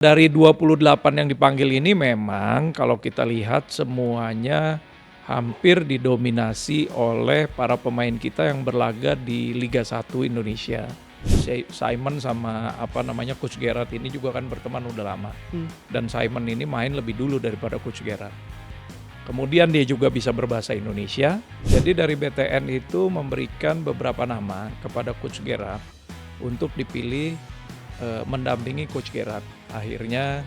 Dari 28 yang dipanggil ini memang kalau kita lihat semuanya hampir didominasi oleh para pemain kita yang berlaga di Liga 1 Indonesia. Simon sama Coach Gerard ini juga kan berteman udah lama. Dan Simon ini main lebih dulu daripada Coach Gerard. Kemudian dia juga bisa berbahasa Indonesia. Jadi dari BTN itu memberikan beberapa nama kepada Coach Gerard untuk dipilih mendampingi Coach Gerard. Akhirnya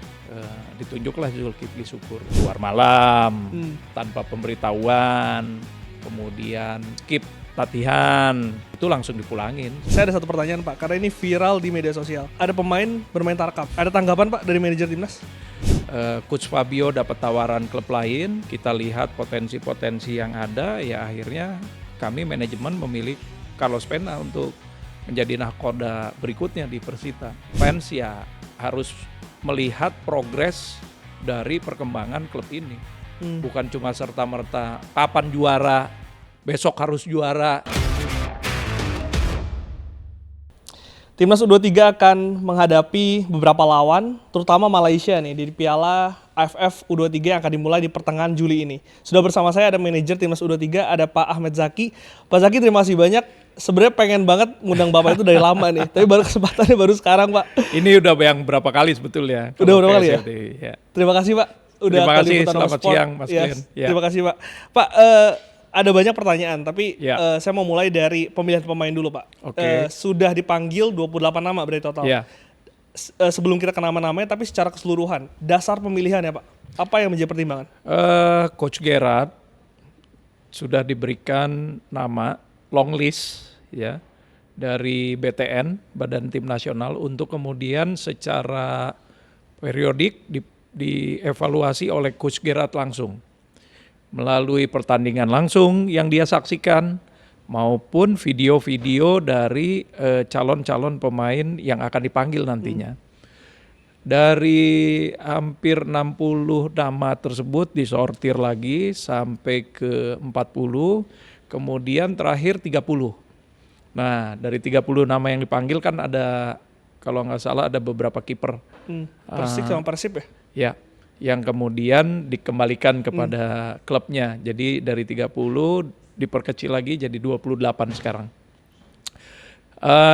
ditunjuklah Zulkifli Syukur keluar malam tanpa pemberitahuan, kemudian skip latihan, itu langsung dipulangin. Saya ada satu pertanyaan Pak, karena ini viral di media sosial. Ada pemain bermain tarkam. Ada tanggapan Pak dari manajer timnas? Coach Fabio dapat tawaran klub lain, kita lihat potensi-potensi yang ada, ya akhirnya kami manajemen memilih Carlos Pena untuk menjadi nahkoda berikutnya di Persita. Fans ya harus melihat progres dari perkembangan klub ini. Bukan cuma serta-merta kapan juara, besok harus juara. Timnas U23 akan menghadapi beberapa lawan, terutama Malaysia nih di Piala AFF U23 yang akan dimulai di pertengahan Juli ini. Sudah bersama saya ada manajer Timnas U23, ada Pak Ahmed Zaki. Pak Zaki, terima kasih banyak. Sebenarnya pengen banget ngundang Bapak itu dari lama nih, tapi baru kesempatannya baru sekarang Pak. Ini udah yang berapa kali sebetulnya? Udah berapa kali ya? Ya? Terima kasih Pak. Terima kasih, selamat siang Mas Glenn. Terima kasih Pak. Pak, ada banyak pertanyaan, tapi saya mau mulai dari pemilihan pemain dulu Pak. Sudah dipanggil 28 nama berarti total. Sebelum kita ke nama-namanya, tapi secara keseluruhan, dasar pemilihan ya Pak, apa yang menjadi pertimbangan? Coach Gerard sudah diberikan nama long list ya dari BTN, Badan Tim Nasional, untuk kemudian secara periodik dievaluasi oleh Coach Gerard langsung melalui pertandingan langsung yang dia saksikan maupun video-video dari calon-calon pemain yang akan dipanggil nantinya. Dari hampir 60 nama tersebut disortir lagi sampai ke 40, kemudian terakhir 30. Nah, dari 30 nama yang dipanggil kan ada, kalau nggak salah ada beberapa kiper. Persik sama Persib ya? Ya, yang kemudian dikembalikan kepada klubnya. Jadi dari 30 diperkecil lagi jadi 28 sekarang.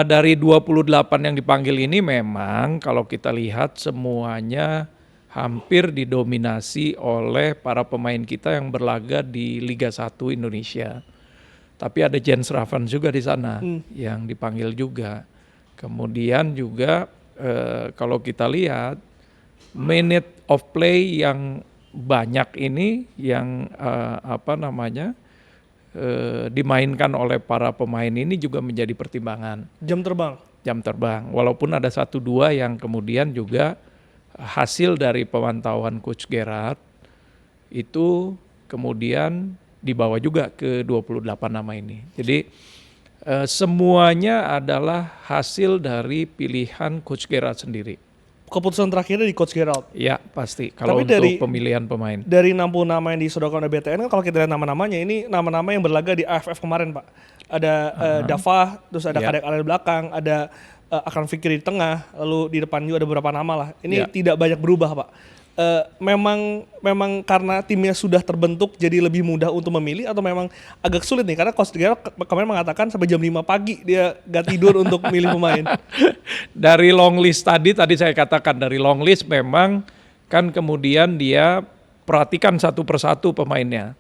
Dari 28 yang dipanggil ini memang kalau kita lihat semuanya hampir didominasi oleh para pemain kita yang berlaga di Liga 1 Indonesia. Tapi ada Jens Raven juga di sana yang dipanggil juga. Kemudian juga kalau kita lihat minute of play yang banyak ini yang dimainkan oleh para pemain ini juga menjadi pertimbangan. Jam terbang. Walaupun ada 1-2 yang kemudian juga hasil dari pemantauan Coach Gerard itu kemudian dibawa juga ke 28 nama ini. Jadi semuanya adalah hasil dari pilihan Coach Gerard sendiri. Keputusan terakhirnya di Coach Gerard? Ya pasti, kalau tapi untuk pemilihan pemain. Dari 60 nama yang disodorkan oleh BTN, kan kalau kita lihat nama-namanya, ini nama-nama yang berlaga di AFF kemarin Pak. Ada Dava, terus ada Kadek Ale di belakang, ada Akram Fikri di tengah, lalu di depan juga ada beberapa nama lah. Ini tidak banyak berubah Pak. Memang karena timnya sudah terbentuk jadi lebih mudah untuk memilih, atau memang agak sulit nih, karena Coach Gerard kemarin mengatakan sampai jam 5 pagi dia gak tidur untuk milih pemain. Dari long list tadi saya katakan, dari long list memang kan kemudian dia perhatikan satu persatu pemainnya.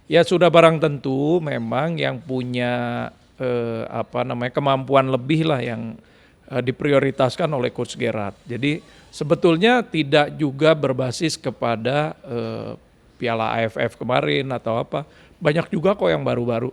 Ya sudah barang tentu memang yang punya kemampuan lebih lah yang diprioritaskan oleh Coach Gerard. Jadi sebetulnya tidak juga berbasis kepada Piala AFF kemarin atau apa. Banyak juga kok yang baru-baru.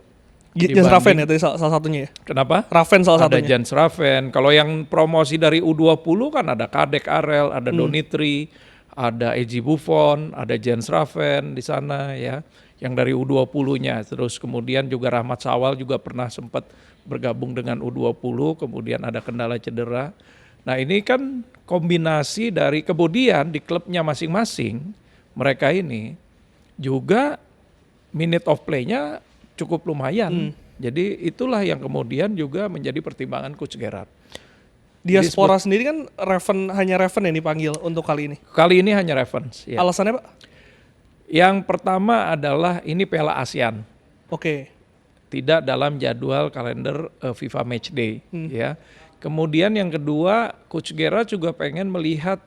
Jens Raven ya tadi salah satunya ya? Kenapa? Raven salah satunya. Ada Jens Raven. Kalau yang promosi dari U20 kan ada Kadek Arel, ada Donitri, ada Eji Buffon, ada Jens Raven di sana ya. Yang dari U20-nya. Terus kemudian juga Rahmat Sawal juga pernah sempat bergabung dengan U20, kemudian ada kendala cedera. Nah ini kan kombinasi dari kemudian di klubnya masing-masing, mereka ini juga minute of play-nya cukup lumayan. Jadi itulah yang kemudian juga menjadi pertimbangan Coach Gerard. Diaspora sendiri kan hanya Raven yang dipanggil untuk kali ini. Kali ini hanya Ravens. Ya. Alasannya Pak? Yang pertama adalah ini Piala ASEAN. Oke. Tidak dalam jadwal kalender FIFA Matchday. Ya. Kemudian yang kedua, Coach Gerrard juga pengen melihat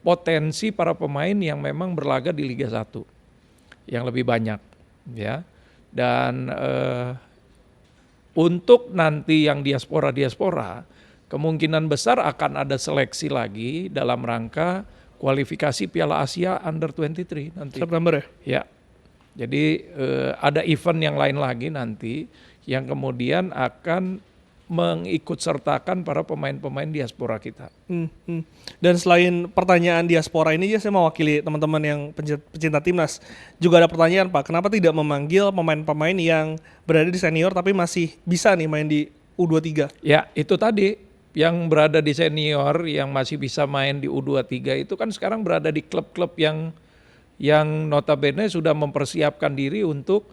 potensi para pemain yang memang berlaga di Liga 1 yang lebih banyak. Ya. Dan untuk nanti yang diaspora kemungkinan besar akan ada seleksi lagi dalam rangka kualifikasi Piala Asia Under 23 nanti. September ya? Ya. Jadi ada event yang lain lagi nanti yang kemudian akan mengikut sertakan para pemain-pemain diaspora kita. Dan selain pertanyaan diaspora ini, saya mewakili teman-teman yang pecinta timnas. Juga ada pertanyaan Pak, kenapa tidak memanggil pemain-pemain yang berada di senior tapi masih bisa nih main di U23? Ya, itu tadi. Yang berada di senior, yang masih bisa main di U23 itu kan sekarang berada di klub-klub yang notabene sudah mempersiapkan diri untuk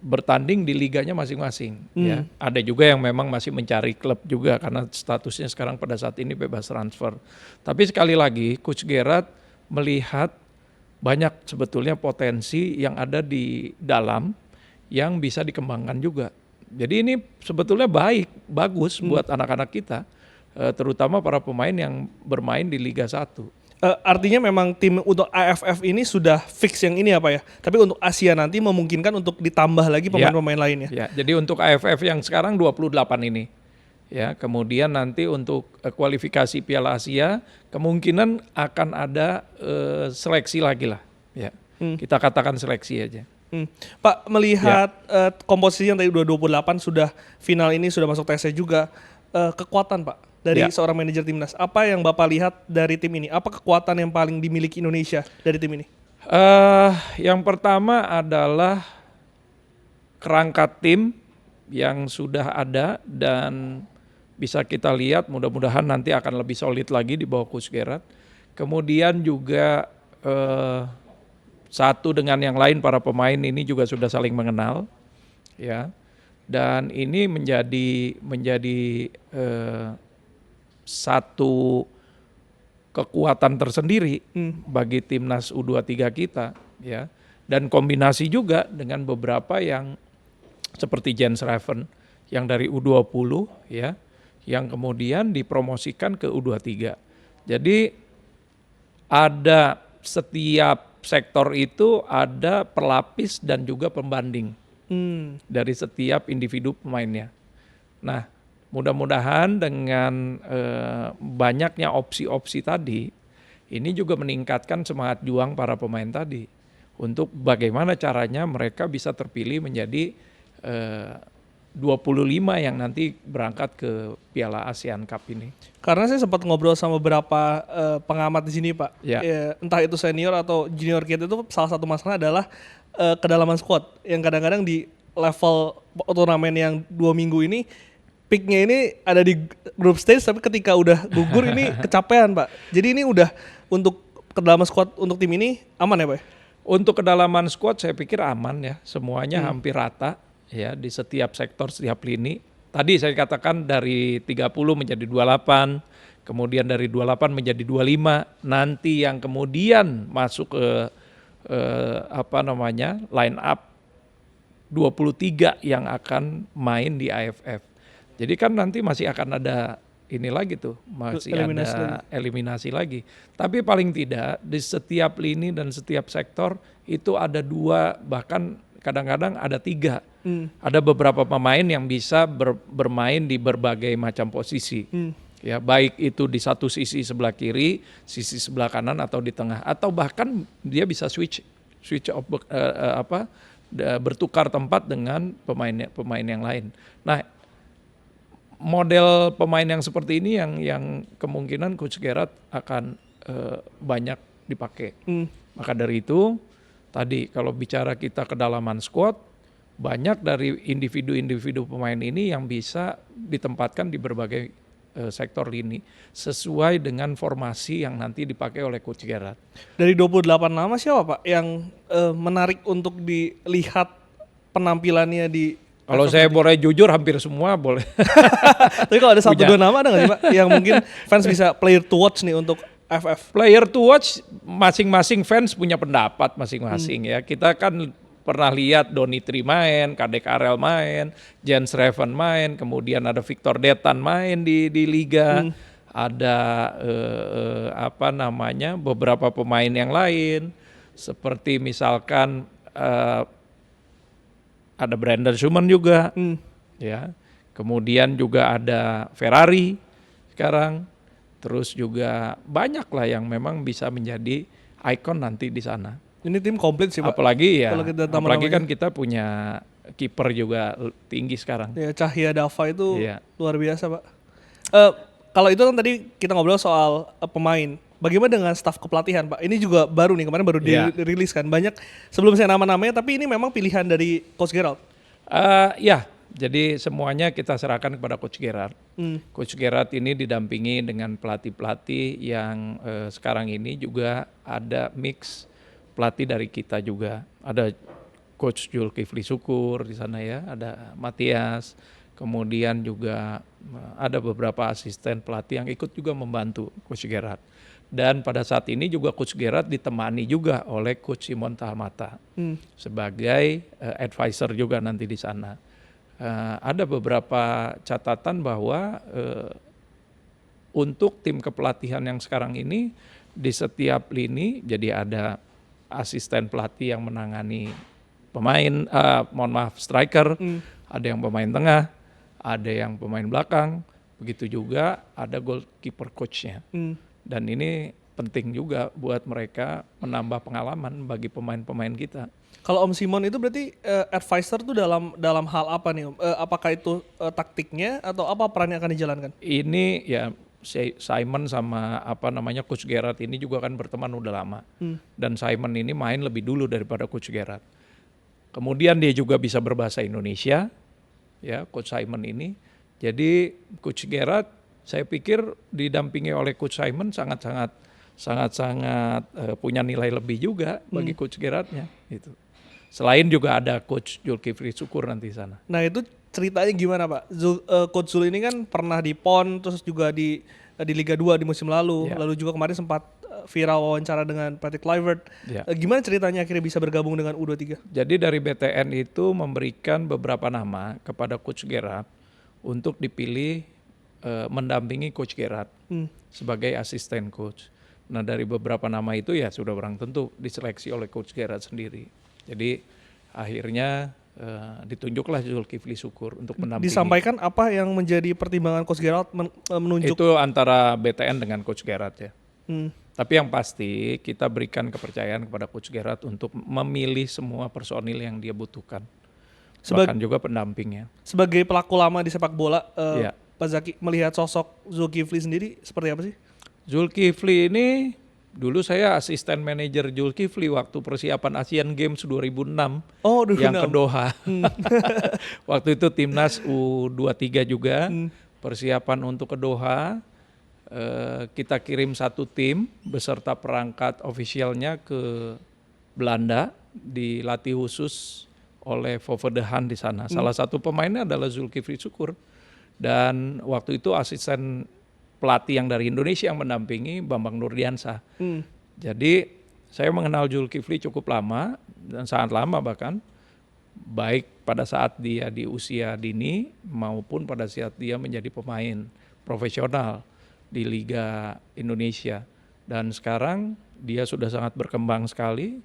bertanding di liganya masing-masing. Ya. Ada juga yang memang masih mencari klub juga karena statusnya sekarang pada saat ini bebas transfer. Tapi sekali lagi Coach Gerrard melihat banyak sebetulnya potensi yang ada di dalam yang bisa dikembangkan juga. Jadi ini sebetulnya bagus buat anak-anak kita, terutama para pemain yang bermain di Liga 1. Artinya memang tim untuk AFF ini sudah fix yang ini apa ya? Tapi untuk Asia nanti memungkinkan untuk ditambah lagi pemain-pemain lainnya. Ya, jadi untuk AFF yang sekarang 28 ini. Ya, kemudian nanti untuk kualifikasi Piala Asia kemungkinan akan ada seleksi lagi lah. Ya. Kita katakan seleksi aja. Pak, melihat komposisi yang tadi udah 28 sudah final ini sudah masuk TC juga, kekuatan Pak dari seorang manajer timnas, apa yang Bapak lihat dari tim ini? Apa kekuatan yang paling dimiliki Indonesia dari tim ini? Yang pertama adalah kerangka tim yang sudah ada dan bisa kita lihat mudah-mudahan nanti akan lebih solid lagi di bawah Coach Gerrard. Kemudian juga satu dengan yang lain para pemain ini juga sudah saling mengenal, ya. Dan ini menjadi satu kekuatan tersendiri bagi timnas U23 kita, ya. Dan kombinasi juga dengan beberapa yang seperti Jens Raven yang dari U20, ya, yang kemudian dipromosikan ke U23. Jadi ada setiap sektor itu ada pelapis dan juga pembanding dari setiap individu pemainnya. Nah, mudah-mudahan dengan banyaknya opsi-opsi tadi, ini juga meningkatkan semangat juang para pemain tadi untuk bagaimana caranya mereka bisa terpilih menjadi 25 yang nanti berangkat ke Piala ASEAN Cup ini. Karena saya sempat ngobrol sama beberapa pengamat di sini Pak, entah itu senior atau junior kita, itu salah satu masalah adalah kedalaman squad yang kadang-kadang di level turnamen yang 2 minggu ini peaknya ini ada di group stage, tapi ketika udah gugur ini kecapean Pak. Jadi ini udah untuk kedalaman squad untuk tim ini aman ya Pak? Untuk kedalaman squad saya pikir aman ya, semuanya hampir rata ya di setiap sektor, setiap lini. Tadi saya katakan dari 30 menjadi 28, kemudian dari 28 menjadi 25, nanti yang kemudian masuk ke line up 23 yang akan main di AFF. Jadi kan nanti masih akan ada ini lagi tuh, masih ada eliminasi lagi. Tapi paling tidak di setiap lini dan setiap sektor itu ada 2, bahkan kadang-kadang ada 3. Ada beberapa pemain yang bisa bermain di berbagai macam posisi. Ya, baik itu di satu sisi sebelah kiri, sisi sebelah kanan atau di tengah, atau bahkan dia bisa switch off, bertukar tempat dengan pemain yang lain. Nah, model pemain yang seperti ini yang kemungkinan Coach Gerrard akan banyak dipakai. Maka dari itu tadi kalau bicara kita kedalaman squad, banyak dari individu-individu pemain ini yang bisa ditempatkan di berbagai sektor lini sesuai dengan formasi yang nanti dipakai oleh Coach Gerrard. Dari 28 nama siapa Pak yang menarik untuk dilihat penampilannya di Kalau saya boleh jujur hampir semua boleh. Tapi kalau ada satu Punya. dua nama ada nggak sih Pak yang mungkin fans bisa player to watch nih untuk FF? Player to watch, masing-masing fans punya pendapat masing-masing ya. Kita kan pernah lihat Donitri main, Kadek Arel main, Jens Reven main, kemudian ada Victor Detan main di liga. Ada apa namanya beberapa pemain yang lain seperti misalkan ada Brandon Schumann juga, ya. Kemudian juga ada Ferrari sekarang. Terus juga banyak lah yang memang bisa menjadi ikon nanti di sana. Ini tim komplit sih Pak. Apalagi ya, Kalau kita apalagi kan kita punya kiper juga tinggi sekarang. Ya, Cahya Dava itu Iya. luar biasa Pak. Kalau itu kan tadi kita ngobrol soal pemain. Bagaimana dengan staf kepelatihan Pak? Ini juga baru nih, kemarin baru Iya. dirilis kan. Banyak sebelum saya nama-namanya, tapi ini memang pilihan dari Coach Gerald. Ya, jadi semuanya kita serahkan kepada Coach Gerard. Coach Gerard ini didampingi dengan pelatih-pelatih yang sekarang ini juga ada mix pelatih dari kita juga. Ada Coach Zulkifli Syukur di sana ya, ada Matias, kemudian juga ada beberapa asisten pelatih yang ikut juga membantu Coach Gerard. Dan pada saat ini juga Coach Gerard ditemani juga oleh Coach Simon Tahamata sebagai advisor juga nanti di sana. Ada beberapa catatan bahwa untuk tim kepelatihan yang sekarang ini di setiap lini jadi ada asisten pelatih yang menangani pemain, striker, ada yang pemain tengah, ada yang pemain belakang, begitu juga ada goalkeeper coachnya. Dan ini penting juga buat mereka menambah pengalaman bagi pemain-pemain kita. Kalau Om Simon itu berarti advisor tuh dalam hal apa nih Om? Apakah itu taktiknya atau apa peran yang akan dijalankan? Ini ya Simon sama apa namanya Coach Gerard ini juga kan berteman udah lama. Dan Simon ini main lebih dulu daripada Coach Gerard. Kemudian dia juga bisa berbahasa Indonesia, ya Coach Simon ini. Jadi Coach Gerard saya pikir didampingi oleh Coach Simon sangat-sangat punya nilai lebih juga bagi Coach Gerardnya itu. Selain juga ada Coach Zulkifli Syukur nanti di sana. Nah itu ceritanya gimana Pak? Coach Zul ini kan pernah di PON, terus juga di Liga 2 di musim lalu. Ya. Lalu juga kemarin sempat viral wawancara dengan Patrick Kluivert. Ya. Gimana ceritanya akhirnya bisa bergabung dengan U23? Jadi dari BTN itu memberikan beberapa nama kepada Coach Gerard untuk dipilih mendampingi Coach Gerard sebagai asisten coach. Nah dari beberapa nama itu ya sudah barang tentu diseleksi oleh Coach Gerard sendiri. Jadi akhirnya ditunjuklah Zulkifli Syukur untuk mendampingi. Disampaikan apa yang menjadi pertimbangan Coach Gerald menunjuk? Itu antara BTN dengan Coach Gerard ya. Tapi yang pasti kita berikan kepercayaan kepada Coach Gerard untuk memilih semua personil yang dia butuhkan. Bahkan juga pendampingnya. Sebagai pelaku lama di sepak bola, Ya. Pak Zaki melihat sosok Zulkifli sendiri seperti apa sih? Zulkifli ini dulu saya asisten manajer Zulkifli waktu persiapan Asian Games 2006 yang ke Doha. Waktu itu timnas U23 juga persiapan untuk ke Doha. Kita kirim satu tim beserta perangkat ofisialnya ke Belanda, dilatih khusus oleh Fove de Haan di sana. Salah satu pemainnya adalah Zulkifli Syukur. Dan waktu itu asisten pelatih yang dari Indonesia yang mendampingi Bambang Nurdiansyah. Jadi saya mengenal Zulkifli cukup lama dan sangat lama bahkan, baik pada saat dia di usia dini maupun pada saat dia menjadi pemain profesional di Liga Indonesia. Dan sekarang dia sudah sangat berkembang sekali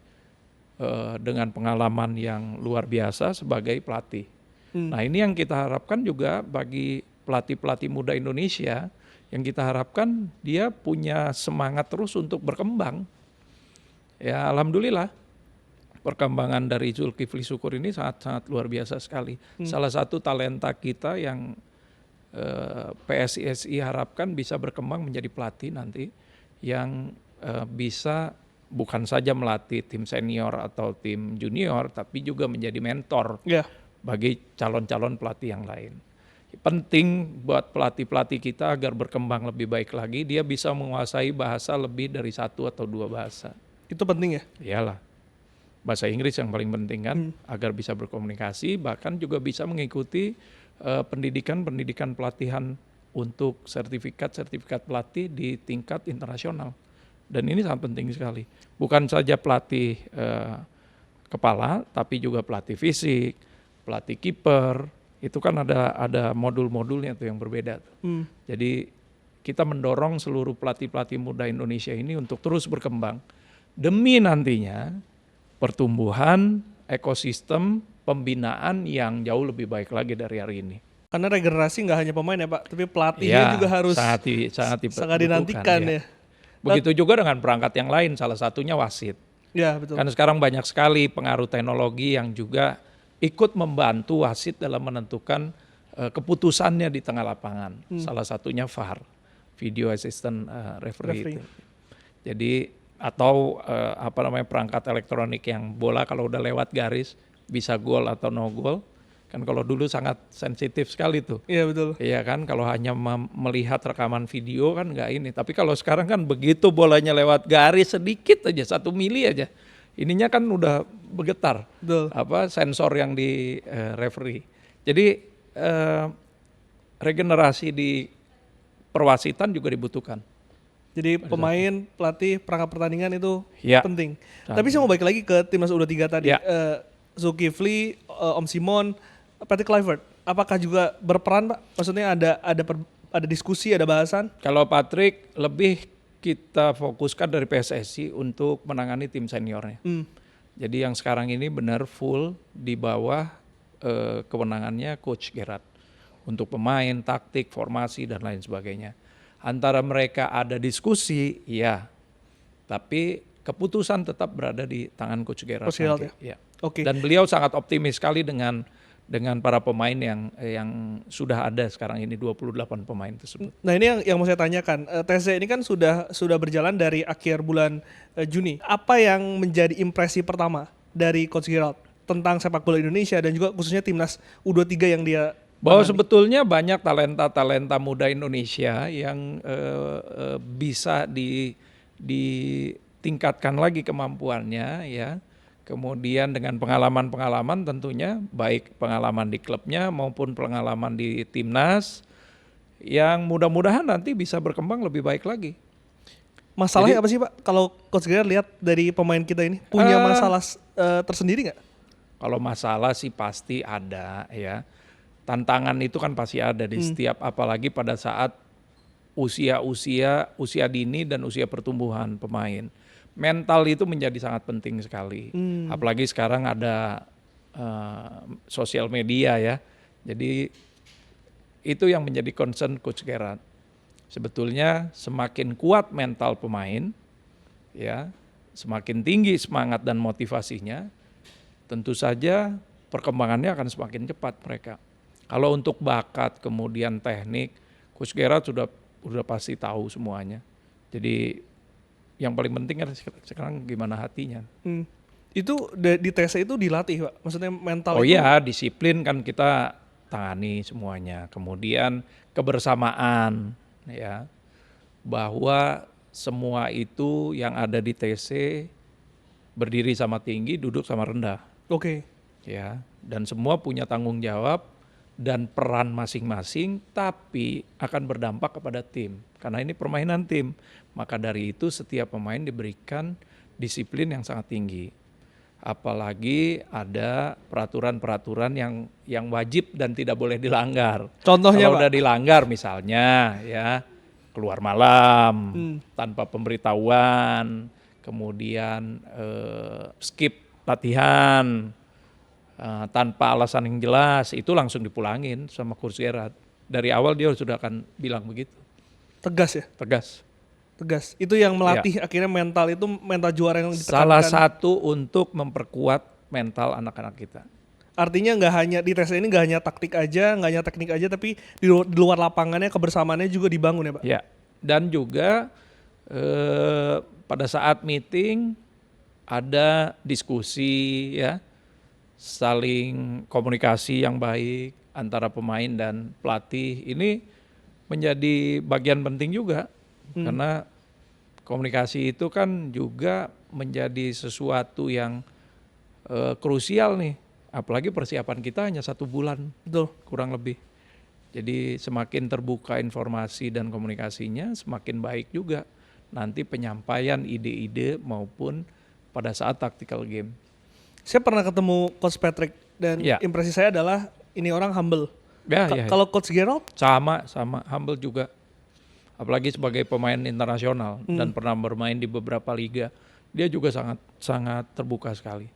dengan pengalaman yang luar biasa sebagai pelatih. Nah ini yang kita harapkan juga bagi pelatih-pelatih muda Indonesia, yang kita harapkan dia punya semangat terus untuk berkembang. Ya alhamdulillah perkembangan dari Zulkifli Syukur ini sangat-sangat luar biasa sekali. Salah satu talenta kita yang PSSI harapkan bisa berkembang menjadi pelatih nanti yang bisa bukan saja melatih tim senior atau tim junior, tapi juga menjadi mentor bagi calon-calon pelatih yang lain. Penting buat pelatih-pelatih kita agar berkembang lebih baik lagi, dia bisa menguasai bahasa lebih dari 1 atau 2 bahasa. Itu penting ya? Iyalah. bahasa Inggris yang paling penting kan, agar bisa berkomunikasi, bahkan juga bisa mengikuti pendidikan pelatihan untuk sertifikat pelatih di tingkat internasional. Dan ini sangat penting sekali. Bukan saja pelatih kepala, tapi juga pelatih fisik, pelatih kiper. Itu kan ada modul-modulnya tuh yang berbeda. Jadi kita mendorong seluruh pelatih-pelatih muda Indonesia ini untuk terus berkembang demi nantinya pertumbuhan ekosistem pembinaan yang jauh lebih baik lagi dari hari ini. Karena regenerasi nggak hanya pemain ya Pak, tapi pelatihnya juga harus sangat dinantikan ya. Begitu juga dengan perangkat yang lain, salah satunya wasit. Ya betul. Karena sekarang banyak sekali pengaruh teknologi yang juga ikut membantu wasit dalam menentukan keputusannya di tengah lapangan. Salah satunya VAR, Video Assistant Referee. Itu. Jadi atau perangkat elektronik yang bola kalau udah lewat garis bisa gol atau no gol. Kan kalau dulu sangat sensitif sekali tuh. Iya betul. Iya kan, kalau hanya melihat rekaman video kan nggak ini. Tapi kalau sekarang kan begitu bolanya lewat garis sedikit aja, 1 mili aja, ininya kan udah bergetar. Betul. Sensor yang di referee. Jadi regenerasi di perwasitan juga dibutuhkan. Jadi pemain, pelatih, perangkat pertandingan itu ya, penting. Tapi saya mau balik lagi ke timnas U23 tadi. Ya. Zulkifli, Om Simon, Patrick Kluivert, apakah juga berperan Pak? Maksudnya ada diskusi, ada bahasan? Kalau Patrick lebih kita fokuskan dari PSSI untuk menangani tim seniornya. Jadi yang sekarang ini benar full di bawah kewenangannya Coach Gerard. Untuk pemain, taktik, formasi, dan lain sebagainya. Antara mereka ada diskusi, ya. Tapi keputusan tetap berada di tangan Coach Gerard. Ya. Okay. Dan beliau sangat optimis sekali dengan para pemain yang sudah ada sekarang ini, 28 pemain tersebut. Nah ini yang mau saya tanyakan, TC ini kan sudah berjalan dari akhir bulan Juni. Apa yang menjadi impresi pertama dari Coach Gerard tentang sepak bola Indonesia dan juga khususnya timnas U23 yang dia bahwa sebetulnya banyak talenta muda Indonesia yang bisa ditingkatkan lagi kemampuannya ya. Kemudian dengan pengalaman tentunya, baik pengalaman di klubnya maupun pengalaman di timnas, yang mudah-mudahan nanti bisa berkembang lebih baik lagi. Masalahnya apa sih Pak? Kalau Coach Gerard lihat dari pemain kita ini, punya masalah tersendiri nggak? Kalau masalah sih pasti ada ya. Tantangan itu kan pasti ada di setiap, apalagi pada saat usia dini dan usia pertumbuhan pemain. Mental itu menjadi sangat penting sekali. Apalagi sekarang ada sosial media ya. Jadi itu yang menjadi concern Coach Gerard. Sebetulnya semakin kuat mental pemain, ya, semakin tinggi semangat dan motivasinya, tentu saja perkembangannya akan semakin cepat mereka. Kalau untuk bakat kemudian teknik, Coach Gerard sudah pasti tahu semuanya. Jadi yang paling penting kan sekarang gimana hatinya. Itu di TC itu dilatih Pak? Maksudnya mental itu? Oh iya, disiplin kan kita tangani semuanya. Kemudian kebersamaan ya. Bahwa semua itu yang ada di TC berdiri sama tinggi, duduk sama rendah. Oke. Ya, dan semua punya tanggung jawab dan peran masing-masing, tapi akan berdampak kepada tim. Karena ini permainan tim. Maka dari itu setiap pemain diberikan disiplin yang sangat tinggi. Apalagi ada peraturan-peraturan yang wajib dan tidak boleh dilanggar. Contohnya kalau Pak? Udah dilanggar misalnya ya keluar malam tanpa pemberitahuan, kemudian skip latihan tanpa alasan yang jelas, itu langsung dipulangin sama Coach Gerard. Dari awal dia sudah akan bilang begitu. Tegas ya? Tegas. Itu yang melatih akhirnya mental itu, mental juara yang ditekankan. Salah satu untuk memperkuat mental anak-anak kita. Artinya nggak hanya di tes ini nggak hanya taktik aja, nggak hanya teknik aja, tapi di luar lapangannya kebersamaannya juga dibangun ya Pak? Ya, dan juga pada saat meeting ada diskusi ya, saling komunikasi yang baik antara pemain dan pelatih. Ini menjadi bagian penting juga. Karena komunikasi itu kan juga menjadi sesuatu yang krusial nih. Apalagi persiapan kita hanya 1 bulan Betul. kurang lebih. Jadi semakin terbuka informasi dan komunikasinya, semakin baik juga nanti penyampaian ide-ide maupun pada saat tactical game. Saya pernah ketemu Coach Patrick dan Ya. impresi saya adalah ini orang humble. Ya. Kalau Coach Gerald, Sama humble juga. Apalagi sebagai pemain internasional dan pernah bermain di beberapa liga, dia juga sangat terbuka sekali.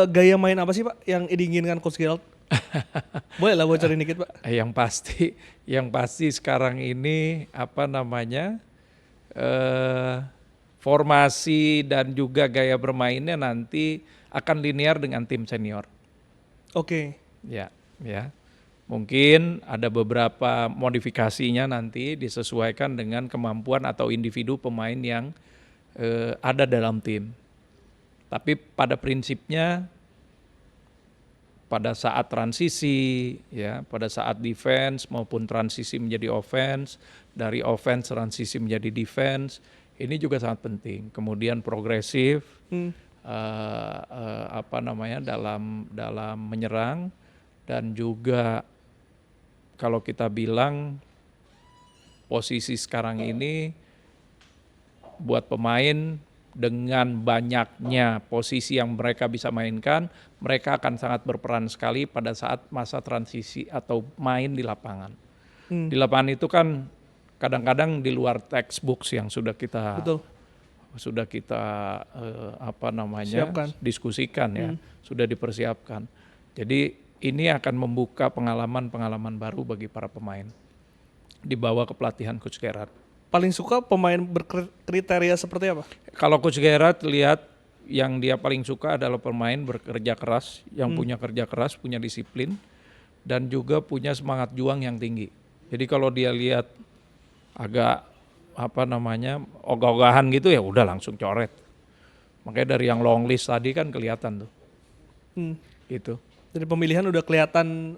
gaya main apa sih Pak yang diinginkan Coach Gerald? Boleh lah bocorin dikit Pak. Yang pasti sekarang ini formasi dan juga gaya bermainnya nanti akan linear dengan tim senior. Oke. Ya. Mungkin ada beberapa modifikasinya nanti disesuaikan dengan kemampuan atau individu pemain yang ada dalam tim. Tapi pada prinsipnya pada saat transisi, ya, pada saat defense maupun transisi menjadi offense, dari offense transisi menjadi defense, ini juga sangat penting. Kemudian progresif, dalam menyerang, dan juga kalau kita bilang posisi sekarang ini buat pemain dengan banyaknya posisi yang mereka bisa mainkan, mereka akan sangat berperan sekali pada saat masa transisi atau main di lapangan. Di lapangan itu kan kadang-kadang di luar textbooks yang sudah kita Betul. Siapkan. Diskusikan ya, sudah dipersiapkan. Jadi ini akan membuka pengalaman-pengalaman baru bagi para pemain dibawa ke pelatihan Coach Gerard. Paling suka pemain berkriteria seperti apa? Kalau Coach Gerard lihat yang dia paling suka adalah pemain bekerja keras, yang punya kerja keras, punya disiplin, dan juga punya semangat juang yang tinggi. Jadi kalau dia lihat agak ogah-ogahan gitu ya udah langsung coret. Makanya dari yang long list tadi kan kelihatan tuh. Gitu. Dari pemilihan udah kelihatan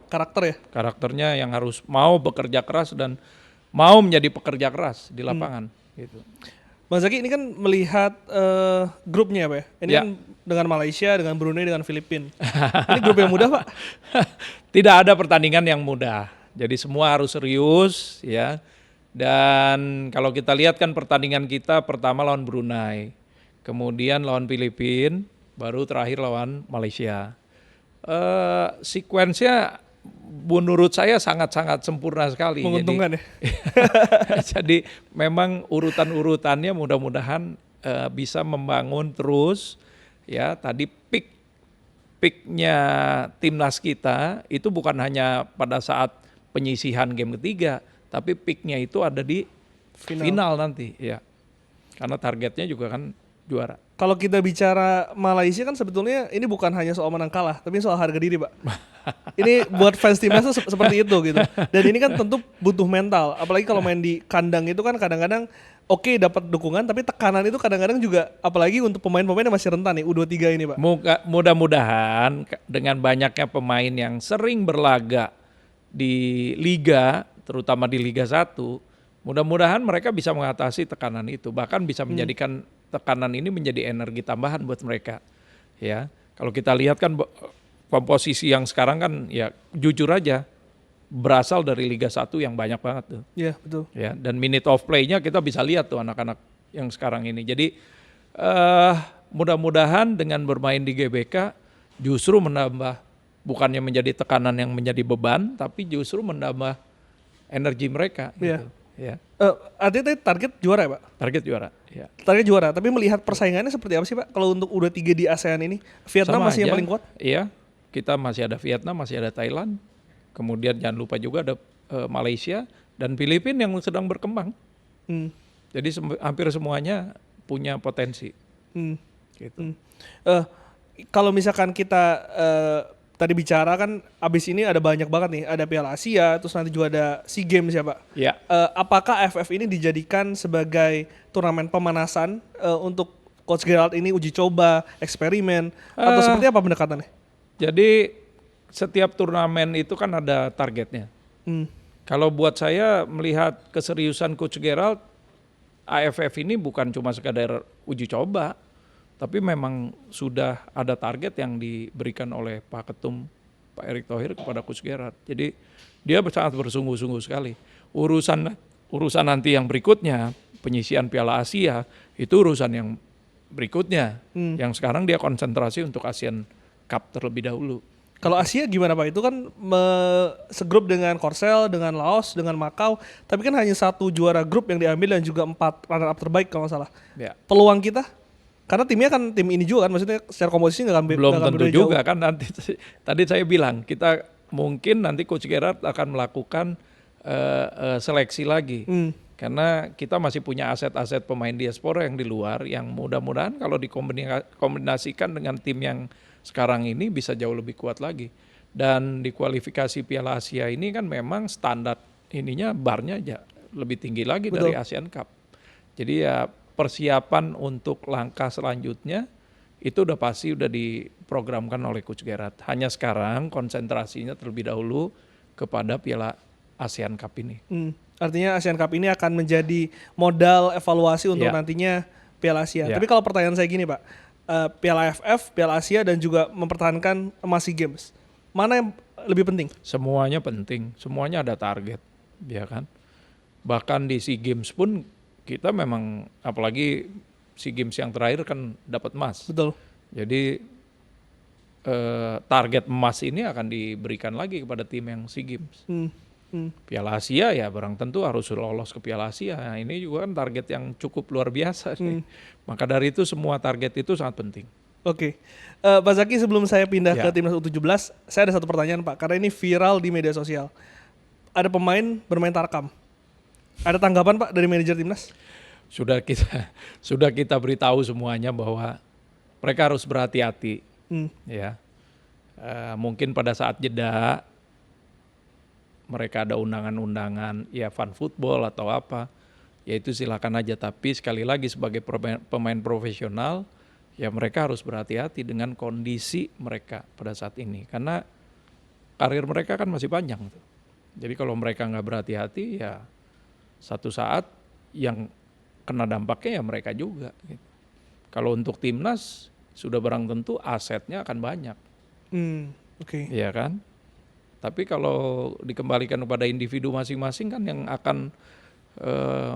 karakter ya? Karakternya yang harus mau bekerja keras dan mau menjadi pekerja keras di lapangan. Gitu. Bang Zaki ini kan melihat grupnya Pak ya? Ini kan dengan Malaysia, dengan Brunei, dengan Filipina. Ini grup yang mudah Pak? Tidak ada pertandingan yang mudah. Jadi semua harus serius ya. Dan kalau kita lihat kan pertandingan kita pertama lawan Brunei, kemudian lawan Filipina, baru terakhir lawan Malaysia. Sekuensnya menurut saya sangat-sangat sempurna sekali. Menguntungkan Jadi memang urutan-urutannya mudah-mudahan bisa membangun terus ya. Tadi peaknya timnas kita itu bukan hanya pada saat penyisihan game ketiga, tapi peaknya itu ada di final nanti ya. Karena targetnya juga kan juara. Kalau kita bicara Malaysia kan sebetulnya ini bukan hanya soal menang kalah, tapi soal harga diri Pak. Ini buat fans timnas tuh seperti itu gitu. Dan ini kan tentu butuh mental. Apalagi kalau main di kandang itu kan kadang-kadang oke dapat dukungan, tapi tekanan itu kadang-kadang juga apalagi untuk pemain-pemain yang masih rentan nih U23 ini Pak. Mudah-mudahan dengan banyaknya pemain yang sering berlaga di liga, terutama di Liga 1, mudah-mudahan mereka bisa mengatasi tekanan itu, bahkan bisa menjadikan tekanan ini menjadi energi tambahan buat mereka. Ya, kalau kita lihat kan komposisi yang sekarang kan ya jujur aja berasal dari Liga 1 yang banyak banget tuh. Iya, betul. Ya, dan minute of play-nya kita bisa lihat tuh anak-anak yang sekarang ini. Jadi mudah-mudahan dengan bermain di GBK justru menambah, bukannya menjadi tekanan yang menjadi beban, tapi justru menambah energi mereka. Gitu. Ya. Artinya target juara ya Pak? Target juara. Ya. Target juara, tapi melihat persaingannya seperti apa sih Pak? Kalau untuk U23 di ASEAN ini, Vietnam Sama masih aja. yang paling kuat? Iya, kita masih ada Vietnam, masih ada Thailand. Kemudian jangan lupa juga ada Malaysia dan Filipina yang sedang berkembang. Jadi hampir semuanya punya potensi. Gitu. Kalau misalkan kita tadi bicara kan abis ini ada banyak banget nih, ada Piala Asia, terus nanti juga ada SEA Games ya Pak. Ya. Apakah AFF ini dijadikan sebagai turnamen pemanasan untuk Coach Gerald ini uji coba, eksperimen, atau seperti apa pendekatannya? Jadi setiap turnamen itu kan ada targetnya. Kalau buat saya melihat keseriusan Coach Gerald, AFF ini bukan cuma sekadar uji coba, Tapi memang sudah ada target yang diberikan oleh Pak Ketum Pak Erick Thohir kepada Coach Gerard. Jadi dia sangat bersungguh-sungguh sekali. Urusan nanti yang berikutnya, penyisian Piala Asia, itu urusan yang berikutnya. Yang sekarang dia konsentrasi untuk Asian Cup terlebih dahulu. Kalau Asia gimana Pak? Itu kan segrup dengan Korsel, dengan Laos, dengan Macau, tapi kan hanya satu juara grup yang diambil dan juga 4 runner up terbaik kalau nggak salah. Ya. Peluang kita, karena timnya kan tim ini juga kan, maksudnya secara komposisi nggak akan Belum nggak akan tentu beda juga jauh. kan nanti. Tadi saya bilang kita mungkin nanti Coach Gerard akan melakukan seleksi lagi. Karena kita masih punya aset-aset pemain diaspora yang di luar yang mudah-mudahan kalau dikombinasikan dengan tim yang sekarang ini bisa jauh lebih kuat lagi. Dan di kualifikasi Piala Asia ini kan memang standar ininya barnya lebih tinggi lagi dari Asian Cup. Jadi ya persiapan untuk langkah selanjutnya itu udah pasti udah diprogramkan oleh Coach Gerard. Hanya sekarang konsentrasinya terlebih dahulu kepada Piala ASEAN Cup ini. Artinya ASEAN Cup ini akan menjadi modal evaluasi untuk nantinya Piala Asia. Tapi kalau pertanyaan saya gini Pak, Piala AFF, Piala Asia dan juga mempertahankan emas SEA Games, mana yang lebih penting? Semuanya penting, semuanya ada target, ya kan. Bahkan di SEA Games pun kita memang, apalagi SEA Games yang terakhir kan dapat emas. Betul. Jadi target emas ini akan diberikan lagi kepada tim yang SEA Games. Piala Asia ya barang tentu harus lolos ke Piala Asia. Nah, ini juga kan target yang cukup luar biasa. Maka dari itu semua target itu sangat penting. Oke. Pak Zaki, sebelum saya pindah ke Timnas U17, saya ada satu pertanyaan Pak, karena ini viral di media sosial. Ada pemain bermain tarkam. Ada tanggapan Pak dari manajer Timnas? Sudah kita beritahu semuanya bahwa mereka harus berhati-hati. Ya. Mungkin pada saat jeda mereka ada undangan-undangan ya fun football atau apa, ya itu silakan aja. Tapi sekali lagi sebagai pemain profesional ya mereka harus berhati-hati dengan kondisi mereka pada saat ini. Karena karir mereka kan masih panjang tuh. Jadi kalau mereka nggak berhati-hati ya satu saat yang kena dampaknya ya mereka juga. Gitu. Kalau untuk timnas sudah barang tentu asetnya akan banyak. Iya kan? Tapi kalau dikembalikan kepada individu masing-masing kan yang akan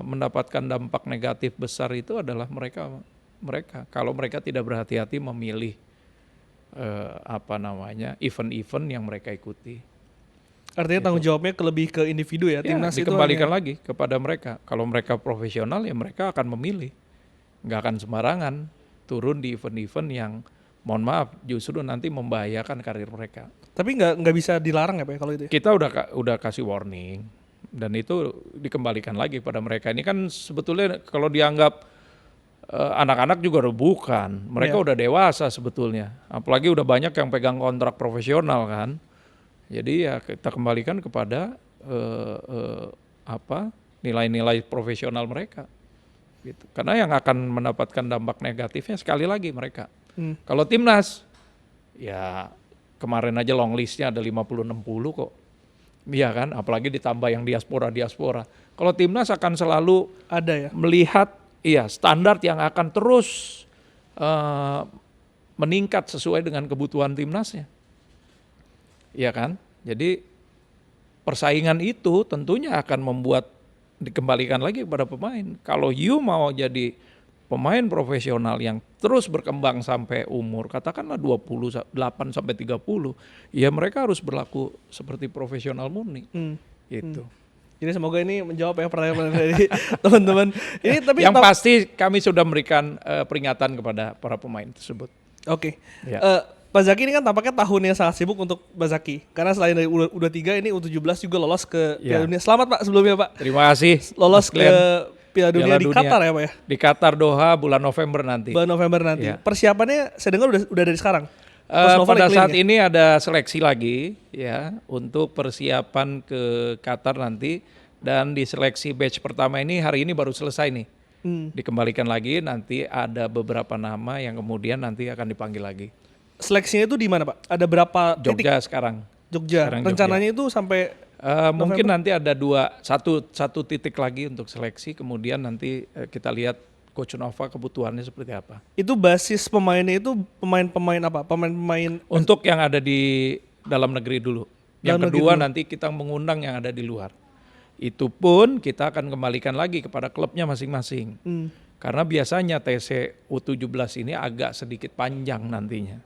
mendapatkan dampak negatif besar itu adalah mereka. Kalau mereka tidak berhati-hati memilih event-event yang mereka ikuti. Artinya tanggung jawabnya lebih ke individu ya, timnas itu dikembalikan lagi kepada mereka. Kalau mereka profesional ya mereka akan memilih, nggak akan sembarangan turun di event-event yang mohon maaf justru nanti membahayakan karir mereka. Tapi nggak bisa dilarang ya Pak kalau itu? Kita udah kasih warning dan itu dikembalikan lagi pada mereka. Ini kan sebetulnya kalau dianggap anak-anak juga udah bukan, mereka udah dewasa sebetulnya. Apalagi udah banyak yang pegang kontrak profesional kan. Jadi ya kita kembalikan kepada nilai-nilai profesional mereka. Gitu. Karena yang akan mendapatkan dampak negatifnya sekali lagi mereka. Kalau timnas, ya kemarin aja long listnya ada 50-60 kok. Iya kan, apalagi ditambah yang diaspora. Kalau timnas akan selalu ada ya melihat standar yang akan terus meningkat sesuai dengan kebutuhan timnasnya. Iya kan, jadi persaingan itu tentunya akan membuat dikembalikan lagi kepada pemain. Kalau you mau jadi pemain profesional yang terus berkembang sampai umur katakanlah 28 sampai 30, ya mereka harus berlaku seperti profesional murni. Gitu. Jadi semoga ini menjawab ya pertanyaan dari teman-teman. Ini tapi yang pasti kami sudah memberikan peringatan kepada para pemain tersebut. Oke. Pak Zaki ini kan tampaknya tahun yang sangat sibuk untuk Pak Zaki. Karena selain dari U23 ini U17 juga lolos ke Piala Dunia. Selamat Pak sebelumnya Pak. Terima kasih. Lolos ke Piala Dunia di Qatar ya Pak ya? Di Qatar Doha bulan November nanti. Bulan November nanti. Persiapannya saya dengar udah dari sekarang. Pada saat ini ada seleksi lagi ya untuk persiapan ke Qatar nanti, dan di seleksi batch pertama ini hari ini baru selesai nih. Dikembalikan lagi, nanti ada beberapa nama yang kemudian nanti akan dipanggil lagi. Seleksinya itu di mana Pak? Ada berapa titik? Jogja sekarang. Jogja. Rencananya itu sampai mungkin nanti ada satu titik lagi untuk seleksi, kemudian nanti kita lihat Coach Nova kebutuhannya seperti apa. Itu basis pemainnya itu pemain-pemain apa? Pemain-pemain Untuk yang ada di dalam negeri dulu. Yang Dalam negeri kedua dulu. nanti kita mengundang yang ada di luar. Itu pun kita akan kembalikan lagi kepada klubnya masing-masing. Karena biasanya TC U17 ini agak sedikit panjang nantinya.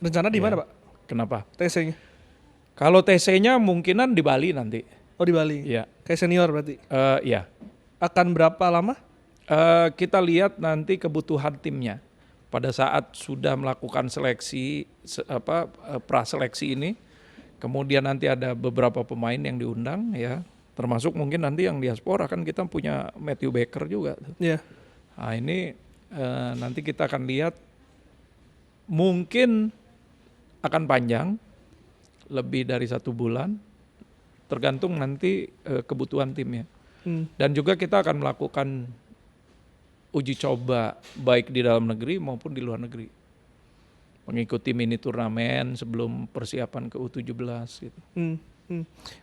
rencana di mana, Pak? Kenapa? TC-nya? Kalau TC-nya mungkinan di Bali nanti. Oh, di Bali. Iya. Kayak senior berarti. Iya. Akan berapa lama? Kita lihat nanti kebutuhan timnya. Pada saat sudah melakukan seleksi praseleksi ini, kemudian nanti ada beberapa pemain yang diundang ya, termasuk mungkin nanti yang diaspora, kan kita punya Matthew Baker juga. Iya. Nah ini nanti kita akan lihat, mungkin akan panjang, lebih dari 1 bulan, tergantung nanti kebutuhan timnya. Dan juga kita akan melakukan uji coba baik di dalam negeri maupun di luar negeri, mengikuti mini turnamen sebelum persiapan ke U17 gitu.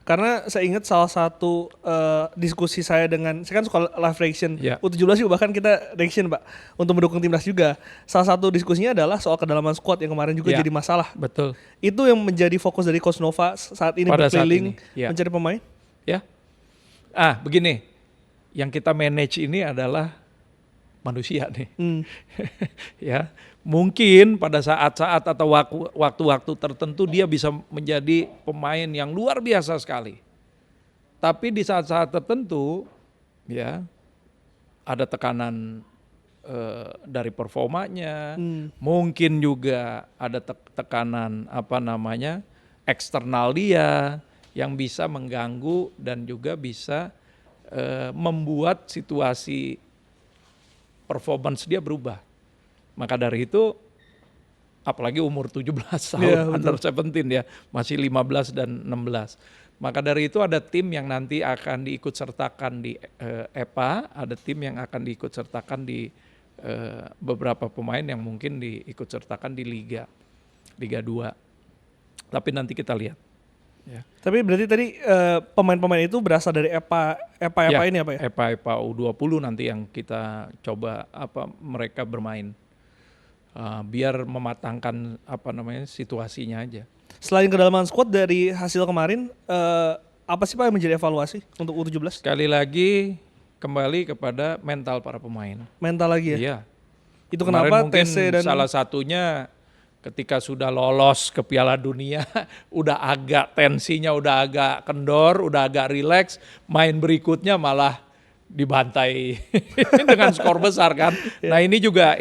Karena saya ingat salah satu diskusi saya kan suka live reaction. Ya. U17 juga bahkan kita reaction, Pak, untuk mendukung timnas juga. Salah satu diskusinya adalah soal kedalaman squad yang kemarin juga Ya. jadi masalah. Betul. Itu yang menjadi fokus dari Coach Nova saat ini Pada saat berkeliling ini, ya. mencari pemain. Ya. Begini, yang kita manage ini adalah manusia nih. Ya, mungkin pada saat-saat atau waktu-waktu tertentu dia bisa menjadi pemain yang luar biasa sekali. Tapi di saat-saat tertentu ya ada tekanan dari performanya, mungkin juga ada tekanan eksternal dia yang bisa mengganggu dan juga bisa membuat situasi performance dia berubah. Maka dari itu, apalagi umur 17 tahun, under 17 ya, masih 15 dan 16. Maka dari itu ada tim yang nanti akan diikut sertakan di EPA, ada tim yang akan diikut sertakan di beberapa pemain yang mungkin diikut sertakan di Liga 2. Tapi nanti kita lihat. Ya. Tapi berarti tadi pemain-pemain itu berasal dari EPA ini apa ya? EPA U20 nanti yang kita coba mereka bermain. Biar mematangkan situasinya aja. Selain kedalaman squad dari hasil kemarin, apa sih Pak yang menjadi evaluasi untuk U17? Sekali lagi kembali kepada mental para pemain. Mental lagi ya? Iya. Itu Kemarin kenapa mungkin TC dan salah satunya ketika sudah lolos ke Piala Dunia, udah agak tensinya udah agak kendor, udah agak rileks, main berikutnya malah dibantai dengan skor besar kan. Nah ini juga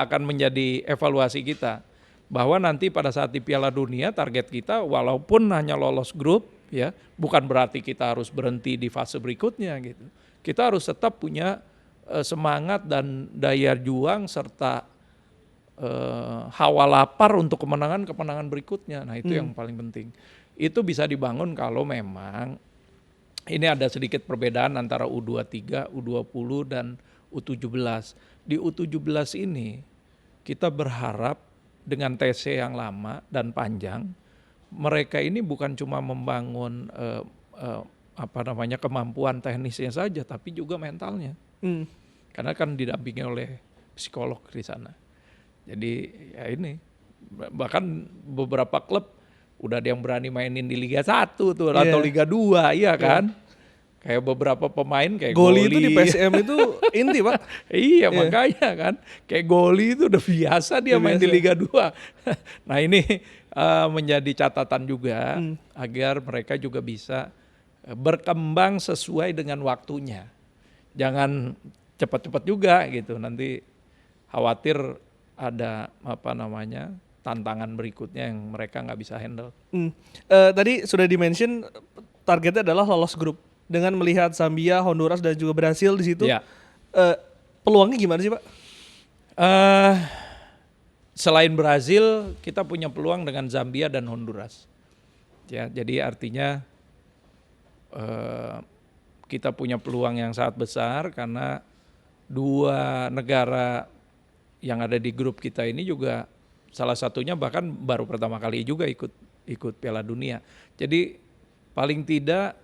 akan menjadi evaluasi kita, bahwa nanti pada saat di Piala Dunia target kita walaupun hanya lolos grup ya, bukan berarti kita harus berhenti di fase berikutnya gitu. Kita harus tetap punya semangat dan daya juang serta hawa lapar untuk kemenangan berikutnya. Nah itu yang paling penting. Itu bisa dibangun kalau memang ini ada sedikit perbedaan antara U23, U20 dan U17. Di U17 ini kita berharap dengan TC yang lama dan panjang, mereka ini bukan cuma membangun kemampuan teknisnya saja, tapi juga mentalnya. Karena kan didampingi oleh psikolog di sana. Jadi ya ini, bahkan beberapa klub udah ada yang berani mainin di Liga 1 tuh atau Liga 2, iya kan? Kayak beberapa pemain kayak Goli itu di PSM itu inti, Pak. Iya, makanya kan. Kayak Goli itu udah biasa dia main di Liga 2. Nah ini menjadi catatan juga agar mereka juga bisa berkembang sesuai dengan waktunya. Jangan cepat-cepat juga gitu, nanti khawatir ada tantangan berikutnya yang mereka nggak bisa handle. Tadi sudah di-mention targetnya adalah lolos grup. Dengan melihat Zambia, Honduras dan juga Brasil di situ, peluangnya gimana sih Pak? Selain Brazil, kita punya peluang dengan Zambia dan Honduras. Ya, jadi artinya kita punya peluang yang sangat besar karena dua negara yang ada di grup kita ini juga salah satunya bahkan baru pertama kali juga ikut Piala Dunia. Jadi paling tidak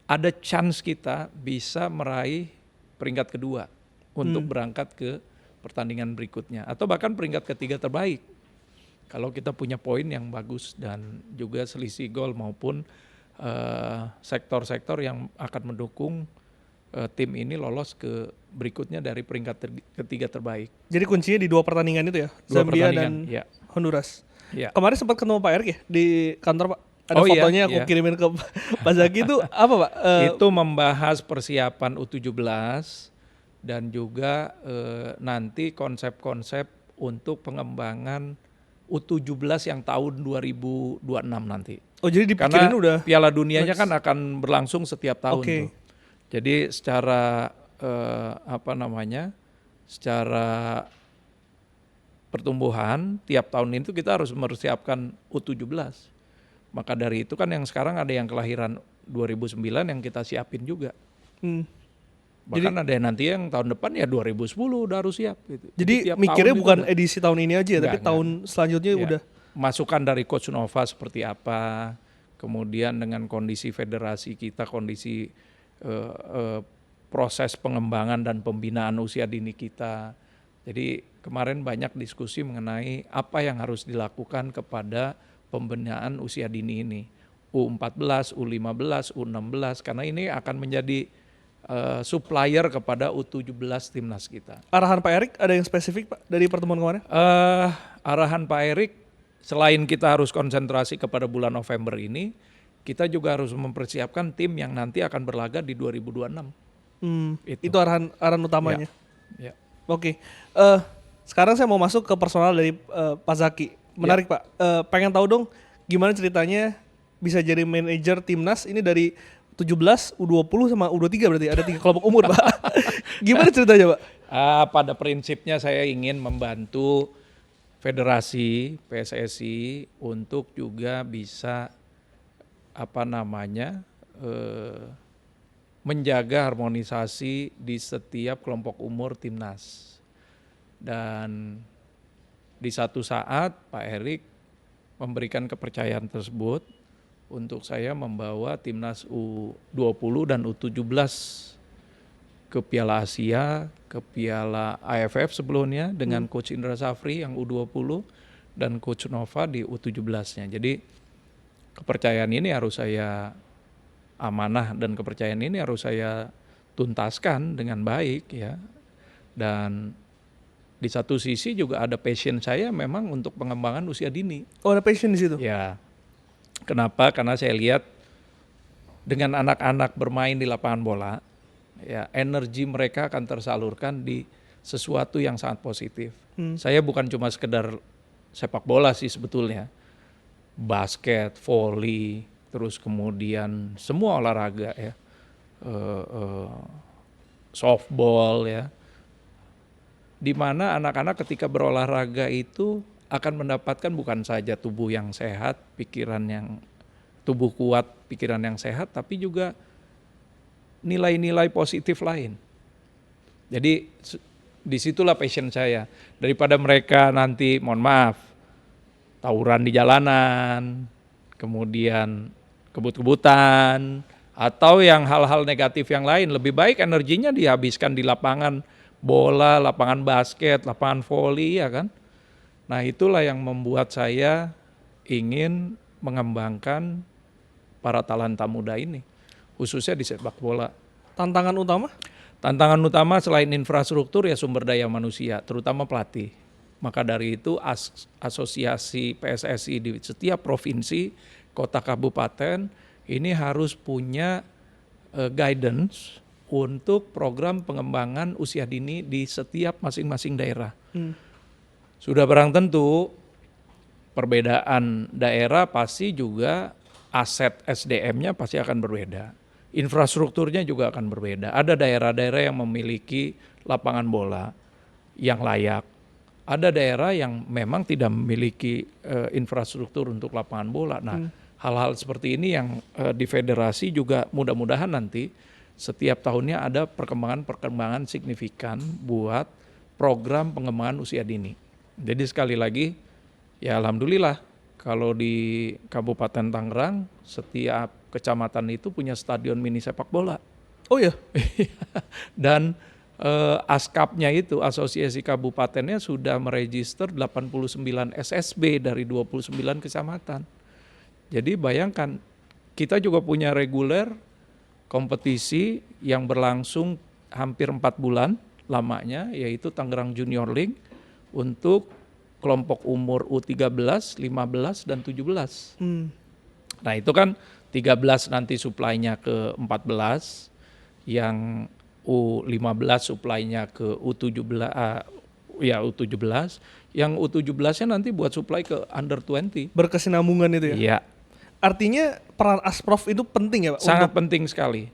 ada chance kita bisa meraih peringkat kedua untuk berangkat ke pertandingan berikutnya atau bahkan peringkat ketiga terbaik. Kalau kita punya poin yang bagus dan juga selisih gol maupun sektor-sektor yang akan mendukung tim ini lolos ke berikutnya dari peringkat ketiga terbaik. Jadi kuncinya di 2 pertandingan itu ya, Zambia dan Honduras. Ya. Kemarin sempat ketemu Pak Erik ya di kantor Pak. Ada fotonya aku kirimin ke Pak Zaki itu apa Pak? Itu membahas persiapan U17 dan juga nanti konsep-konsep untuk pengembangan U17 yang tahun 2026 nanti. Oh jadi dipikirin udah. Piala Dunianya kan akan berlangsung setiap tahun tuh. Jadi secara secara pertumbuhan tiap tahun itu kita harus mempersiapkan U17. Maka dari itu kan yang sekarang ada yang kelahiran 2009 yang kita siapin juga. Bahkan jadi, ada yang nanti yang tahun depan ya 2010 udah harus siap gitu. Jadi mikirnya bukan edisi tahun ini aja ya, tapi tahun selanjutnya udah. Masukan dari Coach Nova seperti apa, kemudian dengan kondisi federasi kita, kondisi proses pengembangan dan pembinaan usia dini kita. Jadi kemarin banyak diskusi mengenai apa yang harus dilakukan kepada pembinaan usia dini ini. U14, U15, U16, karena ini akan menjadi supplier kepada U17 timnas kita. Arahan Pak Erik ada yang spesifik Pak dari pertemuan kemarin? Arahan Pak Erik selain kita harus konsentrasi kepada bulan November ini, kita juga harus mempersiapkan tim yang nanti akan berlaga di 2026. Itu arahan utamanya. Ya. Oke. Sekarang saya mau masuk ke personal dari Pak Zaki. Menarik Pak. Pengen tahu dong gimana ceritanya bisa jadi manajer timnas ini dari 17, U20 sama U23 berarti ada 3 kelompok umur Pak. Gimana ceritanya Pak? Pada prinsipnya saya ingin membantu federasi PSSI untuk juga bisa menjaga harmonisasi di setiap kelompok umur timnas. Dan di satu saat Pak Erik memberikan kepercayaan tersebut untuk saya membawa timnas U20 dan U17 ke Piala Asia, ke Piala AFF sebelumnya dengan Coach Indra Safri yang U20 dan Coach Nova di U17-nya. Jadi kepercayaan ini harus saya amanah dan kepercayaan ini harus saya tuntaskan dengan baik ya. Dan di satu sisi juga ada passion saya memang untuk pengembangan usia dini. Oh, ada passion di situ? Ya. Kenapa? Karena saya lihat dengan anak-anak bermain di lapangan bola, ya energi mereka akan tersalurkan di sesuatu yang sangat positif. Saya bukan cuma sekedar sepak bola sih sebetulnya. Basket, volley, terus kemudian semua olahraga ya, softball ya, di mana anak-anak ketika berolahraga itu akan mendapatkan bukan saja tubuh yang sehat, tubuh kuat, pikiran yang sehat, tapi juga nilai-nilai positif lain. Jadi disitulah passion saya. Daripada mereka nanti, mohon maaf, tawuran di jalanan, kemudian kebut-kebutan, atau yang hal-hal negatif yang lain, lebih baik energinya dihabiskan di lapangan bola, lapangan basket, lapangan voli, ya kan? Nah itulah yang membuat saya ingin mengembangkan para talenta muda ini, khususnya di sepak bola. Tantangan utama? Tantangan utama selain infrastruktur ya sumber daya manusia, terutama pelatih. Maka dari itu asosiasi PSSI di setiap provinsi, kota kabupaten ini harus punya guidance untuk program pengembangan usia dini di setiap masing-masing daerah. Sudah barang tentu perbedaan daerah pasti juga aset SDM-nya pasti akan berbeda. Infrastrukturnya juga akan berbeda. Ada daerah-daerah yang memiliki lapangan bola yang layak. Ada daerah yang memang tidak memiliki infrastruktur untuk lapangan bola. Nah, hal-hal seperti ini yang di federasi juga mudah-mudahan nanti setiap tahunnya ada perkembangan-perkembangan signifikan buat program pengembangan usia dini. Jadi sekali lagi, ya alhamdulillah kalau di Kabupaten Tangerang setiap kecamatan itu punya stadion mini sepak bola. Oh ya? Dan Askapnya itu, asosiasi kabupatennya sudah meregister 89 SSB dari 29 kecamatan. Jadi bayangkan, kita juga punya reguler kompetisi yang berlangsung hampir 4 bulan lamanya, yaitu Tangerang Junior League untuk kelompok umur U13, 15, dan 17. Nah itu kan 13 nanti suplainya ke 14, yang U15 suplainya ke U17, U17, yang U17-nya nanti buat suplai ke under 20. Berkesinambungan itu ya? Iya. Artinya peran Asprof itu penting ya Pak? Sangat penting sekali.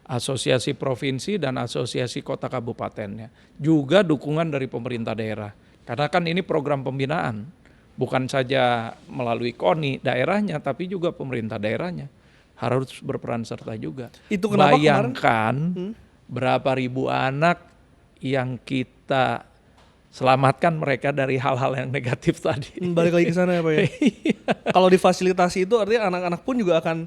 Asosiasi provinsi dan asosiasi kota kabupatennya. Juga dukungan dari pemerintah daerah. Karena kan ini program pembinaan. Bukan saja melalui KONI daerahnya, tapi juga pemerintah daerahnya. Harus berperan serta juga. Itu kenapa bayangkan berapa ribu anak yang kita selamatkan mereka dari hal-hal yang negatif tadi. Balik lagi ke sana ya Pak ya? Kalau difasilitasi itu artinya anak-anak pun juga akan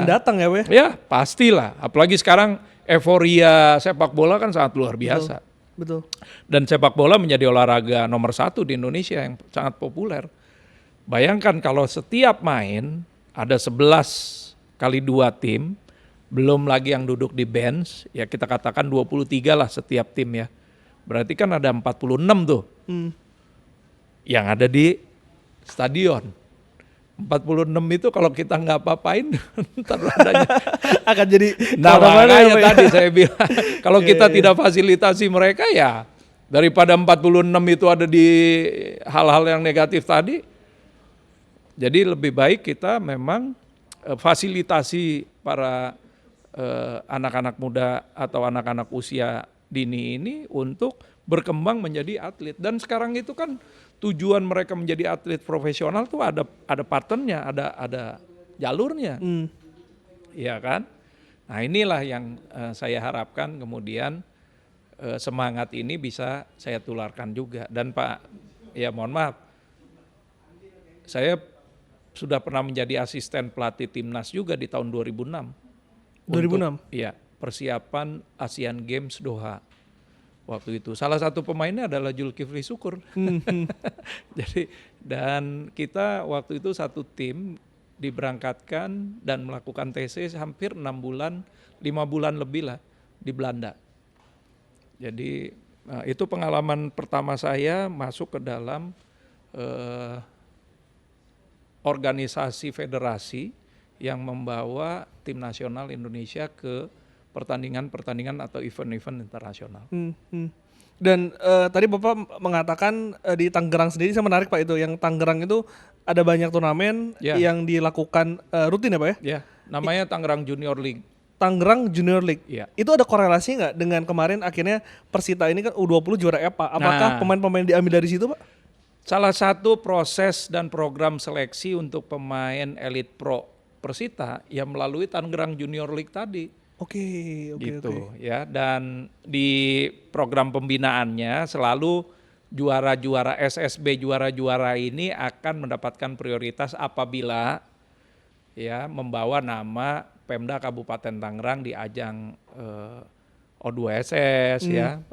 datang ya Pak ya? Ya pastilah, apalagi sekarang euforia sepak bola kan sangat luar biasa. Betul. Dan sepak bola menjadi olahraga nomor 1 di Indonesia yang sangat populer. Bayangkan kalau setiap main ada 11 kali 2 tim, belum lagi yang duduk di bench, ya kita katakan 23 lah setiap tim ya. Berarti kan ada 46 tuh yang ada di stadion. 46 itu kalau kita nggak apa-apain, ntar adanya akan jadi nah makanya tadi saya bilang, kalau kita tidak fasilitasi mereka ya, daripada 46 itu ada di hal-hal yang negatif tadi, jadi lebih baik kita memang fasilitasi para anak-anak muda atau anak-anak usia dini ini untuk berkembang menjadi atlet. Dan sekarang itu kan tujuan mereka menjadi atlet profesional tuh ada patternnya, ada jalurnya, ya kan? Nah inilah yang saya harapkan kemudian semangat ini bisa saya tularkan juga. Dan Pak, ya mohon maaf, saya sudah pernah menjadi asisten pelatih timnas juga di tahun 2006. 2006? Iya, persiapan Asian Games Doha. Waktu itu salah satu pemainnya adalah Zulkifli Syukur. Jadi dan kita waktu itu satu tim diberangkatkan dan melakukan TC hampir 6 bulan, 5 bulan lebih lah di Belanda. Jadi itu pengalaman pertama saya masuk ke dalam organisasi federasi yang membawa tim nasional Indonesia ke pertandingan-pertandingan atau event-event internasional. Dan tadi Bapak mengatakan di Tangerang sendiri, saya menarik Pak itu, yang Tangerang itu ada banyak turnamen yang dilakukan rutin ya Pak ya? Ya, namanya Tangerang Junior League. Tangerang Junior League. Ya. Itu ada korelasi nggak dengan kemarin akhirnya Persita ini kan U20 juara EPA? Apakah pemain-pemain diambil dari situ Pak? Salah satu proses dan program seleksi untuk pemain Elite Pro Persita yang melalui Tangerang Junior League tadi. Oke. Gitu ya. Dan di program pembinaannya selalu juara-juara SSB, juara-juara ini akan mendapatkan prioritas apabila ya membawa nama Pemda Kabupaten Tangerang di ajang O2SS ya.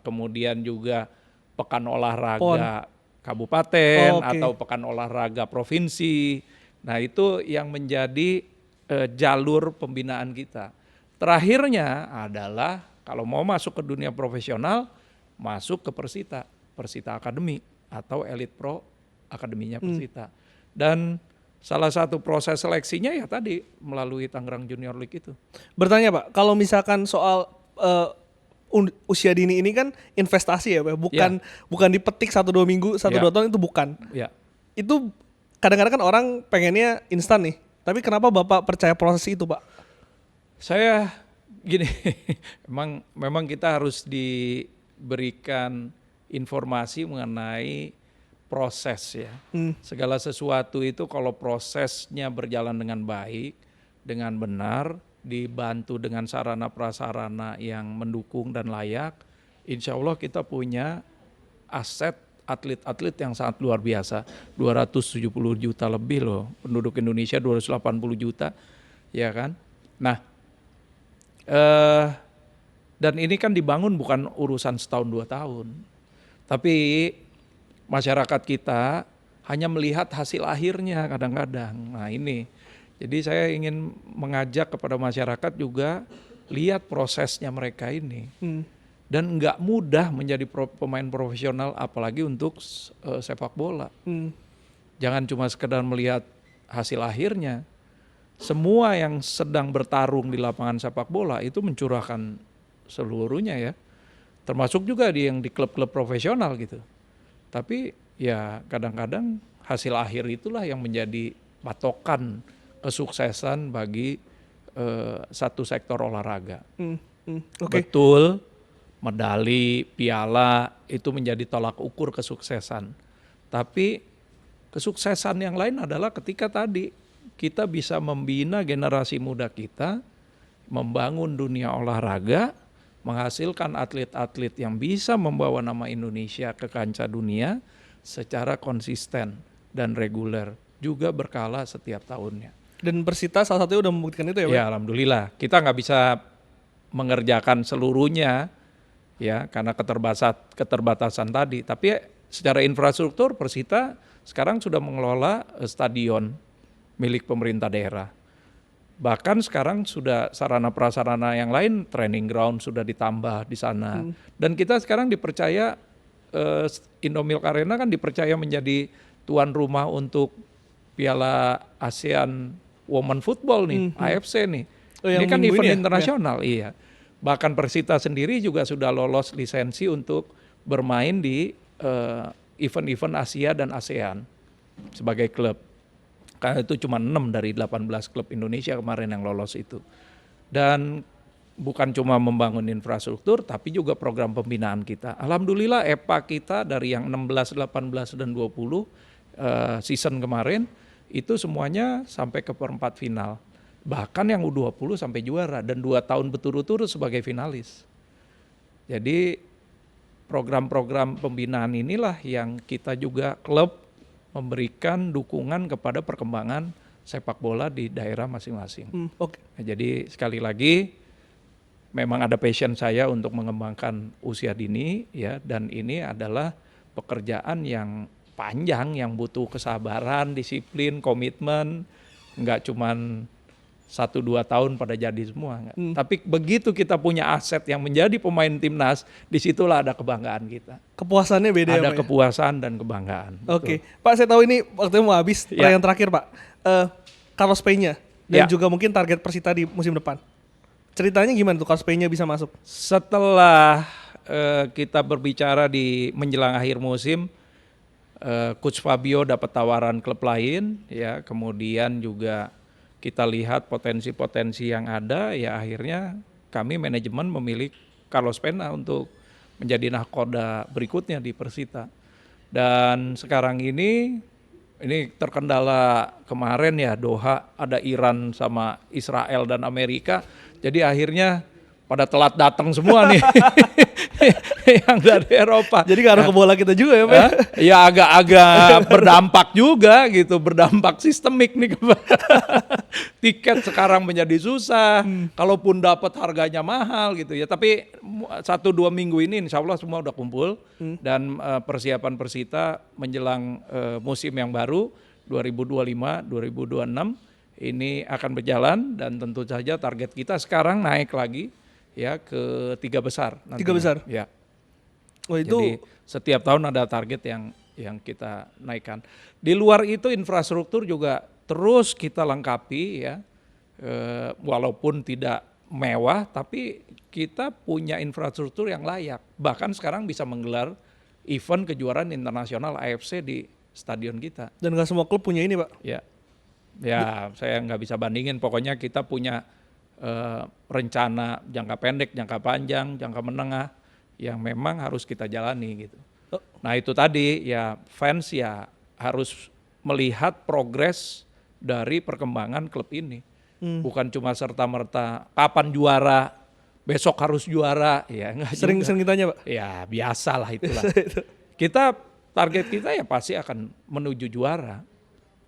Kemudian juga pekan olahraga kabupaten atau pekan olahraga provinsi. Nah itu yang menjadi jalur pembinaan kita. Terakhirnya adalah kalau mau masuk ke dunia profesional, masuk ke Persita Academy atau Elite Pro Akademinya Persita. Dan salah satu proses seleksinya ya tadi melalui Tangerang Junior League itu. Bertanya Pak, kalau misalkan soal usia dini ini kan investasi ya Pak, bukan dipetik 1-2 minggu, 1-2 tahun itu bukan. Ya. Itu kadang-kadang kan orang pengennya instan nih, tapi kenapa Bapak percaya proses itu Pak? Saya gini, memang kita harus diberikan informasi mengenai proses ya. Segala sesuatu itu kalau prosesnya berjalan dengan baik, dengan benar, dibantu dengan sarana prasarana yang mendukung dan layak, insya Allah kita punya aset atlet-atlet yang sangat luar biasa. 270 juta lebih loh, penduduk Indonesia 280 juta, ya kan? Nah, Dan ini kan dibangun bukan urusan setahun 2 tahun. Tapi masyarakat kita hanya melihat hasil akhirnya kadang-kadang. Nah ini, jadi saya ingin mengajak kepada masyarakat juga lihat prosesnya mereka ini. Dan nggak mudah menjadi pemain profesional apalagi untuk sepak bola. Jangan cuma sekedar melihat hasil akhirnya. Semua yang sedang bertarung di lapangan sepak bola itu mencurahkan seluruhnya ya. Termasuk juga yang di klub-klub profesional gitu. Tapi ya kadang-kadang hasil akhir itulah yang menjadi patokan kesuksesan bagi satu sektor olahraga. Oke. Betul, medali, piala itu menjadi tolak ukur kesuksesan. Tapi kesuksesan yang lain adalah ketika tadi kita bisa membina generasi muda kita, membangun dunia olahraga, menghasilkan atlet-atlet yang bisa membawa nama Indonesia ke kancah dunia secara konsisten dan reguler, juga berkala setiap tahunnya. Dan Persita salah satunya udah membuktikan itu ya Pak? Ya alhamdulillah, kita nggak bisa mengerjakan seluruhnya ya karena keterbatasan tadi. Tapi secara infrastruktur Persita sekarang sudah mengelola stadion milik pemerintah daerah. Bahkan sekarang sudah sarana prasarana yang lain, training ground sudah ditambah di sana. Dan kita sekarang dipercaya, Indomilk Arena kan dipercaya menjadi tuan rumah untuk Piala ASEAN Women Football nih, AFC nih. Ini kan event internasional, iya. Bahkan Persita sendiri juga sudah lolos lisensi untuk bermain di event-event Asia dan ASEAN sebagai klub. Karena itu cuma 6 dari 18 klub Indonesia kemarin yang lolos itu. Dan bukan cuma membangun infrastruktur, tapi juga program pembinaan kita. Alhamdulillah EPA kita dari yang 16, 18, dan 20 season kemarin, itu semuanya sampai ke perempat final. Bahkan yang U20 sampai juara dan 2 tahun berturut-turut sebagai finalis. Jadi program-program pembinaan inilah yang kita juga klub memberikan dukungan kepada perkembangan sepak bola di daerah masing-masing. Oke. Nah, jadi sekali lagi memang ada passion saya untuk mengembangkan usia dini ya, dan ini adalah pekerjaan yang panjang yang butuh kesabaran, disiplin, komitmen, nggak cuman 1-2 tahun pada jadi semua. Tapi begitu kita punya aset yang menjadi pemain timnas, disitulah ada kebanggaan kita. Kepuasannya beda ada ya Pak? Kepuasan dan kebanggaan. Oke. Pak saya tahu ini waktunya mau habis, pertanyaan terakhir Pak. Carlos Peña dan juga mungkin target Persita di musim depan. Ceritanya gimana tuh Carlos Peña bisa masuk? Setelah kita berbicara di menjelang akhir musim, Coach Fabio dapat tawaran klub lain, ya, kemudian juga kita lihat potensi-potensi yang ada, ya akhirnya kami manajemen memilih Carlos Peña untuk menjadi nahkoda berikutnya di Persita. Dan sekarang ini terkendala kemarin ya Doha, ada Iran sama Israel dan Amerika, jadi akhirnya pada telat datang semua nih yang dari Eropa. Jadi ngaruh ke bola kita juga ya Pak? Ya agak-agak berdampak juga gitu, berdampak sistemik nih. Tiket sekarang menjadi susah, kalaupun dapat harganya mahal gitu ya. Tapi 1-2 minggu ini insya Allah semua udah kumpul dan persiapan Persita menjelang musim yang baru 2025-2026 ini akan berjalan, dan tentu saja target kita sekarang naik lagi ya ke 3 besar nantinya. 3 besar? Ya. Oh itu. Jadi setiap tahun ada target yang kita naikkan. Di luar itu infrastruktur juga terus kita lengkapi ya, walaupun tidak mewah tapi kita punya infrastruktur yang layak. Bahkan sekarang bisa menggelar event kejuaraan internasional AFC di stadion kita. Dan nggak semua klub punya ini Pak? Ya saya nggak bisa bandingin, pokoknya kita punya rencana jangka pendek, jangka panjang, jangka menengah yang memang harus kita jalani gitu. Nah itu tadi ya, fans ya harus melihat progres dari perkembangan klub ini. Bukan cuma serta-merta kapan juara, besok harus juara, ya enggak. Sering ditanya Pak? Ya biasalah itulah. Target kita ya pasti akan menuju juara.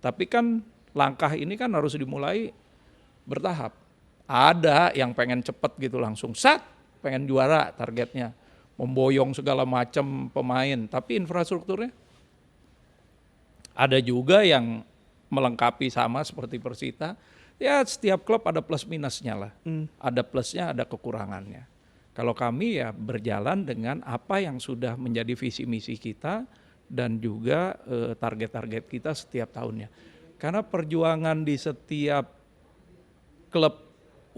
Tapi kan langkah ini kan harus dimulai bertahap. Ada yang pengen cepet gitu langsung sat pengen juara targetnya, memboyong segala macam pemain, tapi infrastrukturnya ada juga yang melengkapi sama seperti Persita. Ya setiap klub ada plus minusnya lah, ada plusnya, ada kekurangannya. Kalau kami ya berjalan dengan apa yang sudah menjadi visi misi kita dan juga target-target kita setiap tahunnya. Karena perjuangan di setiap klub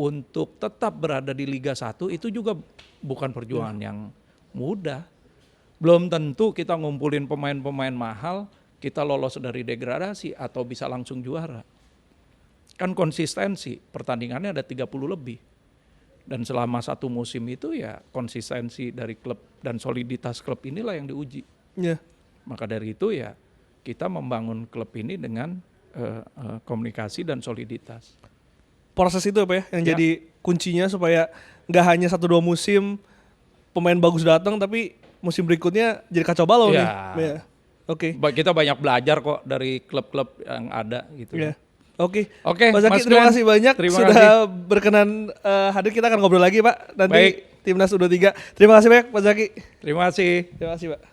untuk tetap berada di Liga 1 itu juga bukan perjuangan yang mudah. Belum tentu kita ngumpulin pemain-pemain mahal, kita lolos dari degradasi atau bisa langsung juara. Kan konsistensi, pertandingannya ada 30 lebih. Dan selama satu musim itu ya konsistensi dari klub dan soliditas klub inilah yang diuji. Yeah. Maka dari itu ya kita membangun klub ini dengan komunikasi dan soliditas. Proses itu apa ya yang jadi kuncinya supaya nggak hanya 1-2 musim pemain bagus datang tapi musim berikutnya jadi kacau balau nih. Ya. Oke. Kita banyak belajar kok dari klub-klub yang ada gitu. Ya. Oke. Mas Zaki, terima kasih banyak sudah kasih. berkenan hadir. Kita akan ngobrol lagi Pak nanti Baik. Timnas U23. Terima kasih banyak Pak Zaki. Terima kasih. Terima kasih Pak.